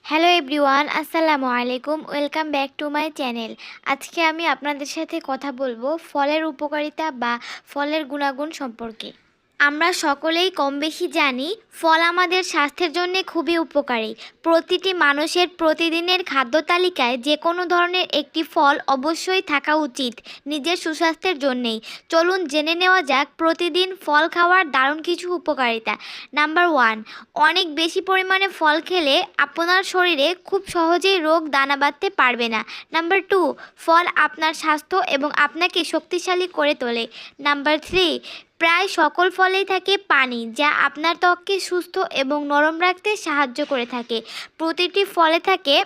Hello everyone, আসসালামু আলাইকুম। Welcome back to my channel. আজকে আমি আপনাদের সাথে কথা বলবো ফলের উপকারিতা বা ফলের গুণাগুণ সম্পর্কে। আমরা সকলেই কম বেশি জানি ফল আমাদের স্বাস্থ্যের জন্য খুবই উপকারী। প্রতিটি মানুষের প্রতিদিনের খাদ্য তালিকায় যে কোনো ধরনের একটি ফল অবশ্যই থাকা উচিত নিজের সুস্বাস্থ্যের জন্যেই। চলুন জেনে নেওয়া যাক প্রতিদিন ফল খাওয়ার দারুণ কিছু উপকারিতা। নাম্বার 1, অনেক বেশি পরিমাণে ফল খেলে আপনার শরীরে খুব সহজেই রোগ দানা বাঁধতে পারবে না। নাম্বার 2, ফল আপনার স্বাস্থ্য এবং আপনাকে শক্তিশালী করে তোলে। নাম্বার 3, প্রায় সকল ফলেই থাকে পানি, যা আপনার ত্বককে সুস্থ এবং নরম রাখতে সাহায্য করে থাকে। প্রতিটি ফলে থাকে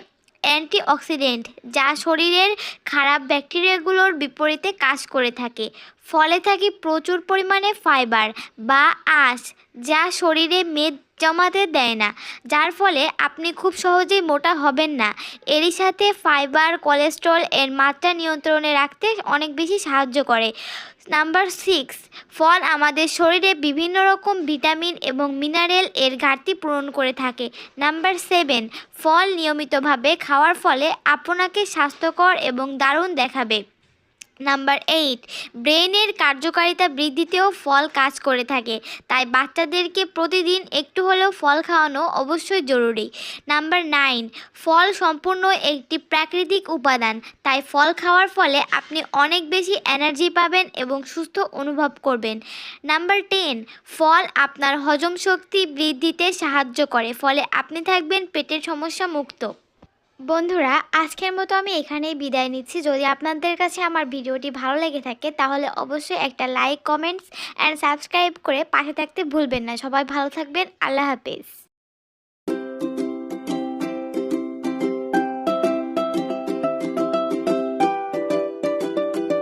অ্যান্টিঅক্সিডেন্ট, যা শরীরের খারাপ ব্যাকটেরিয়াগুলোর বিপরীতে কাজ করে থাকে। ফলে থাকে প্রচুর পরিমাণে ফাইবার বা আঁশ, যা শরীরে মেদ জমাতে দেয় না, যার ফলে আপনি খুব সহজেই মোটা হবেন না। এরই সাথে ফাইবার কোলেস্ট্রল এর মাত্রা নিয়ন্ত্রণে রাখতে অনেক বেশি সাহায্য করে। নাম্বার 6, ফল আমাদের শরীরে বিভিন্ন রকম ভিটামিন এবং মিনারেল এর ঘাটতি পূরণ করে থাকে। নাম্বার 7, ফল নিয়মিতভাবে খাওয়ার ফলে আপনাকে স্বাস্থ্যকর এবং দারুণ দেখাবে। নাম্বার 8, ব্রেনের কার্যকারিতা বৃদ্ধিতেও ফল কাজ করে থাকে, তাই বাচ্চাদেরকে প্রতিদিন একটু হলেও ফল খাওয়ানো অবশ্যই জরুরি। নাম্বার 9, ফল সম্পূর্ণ একটি প্রাকৃতিক উপাদান, তাই ফল খাওয়ার ফলে আপনি অনেক বেশি এনার্জি পাবেন এবং সুস্থ অনুভব করবেন। নাম্বার 10, ফল আপনার হজম শক্তি বৃদ্ধিতে সাহায্য করে, ফলে আপনি থাকবেন পেটের সমস্যা মুক্ত। বন্ধুরা, আজকের মতো আমি এখানেই বিদায় নিচ্ছি। যদি আপনাদের কাছে আমার ভিডিওটি ভালো লেগে থাকে তাহলে অবশ্যই একটা লাইক, কমেন্টস অ্যান্ড সাবস্ক্রাইব করে পাশে থাকতে ভুলবেন না। সবাই ভালো থাকবেন। আল্লাহ হাফেজ।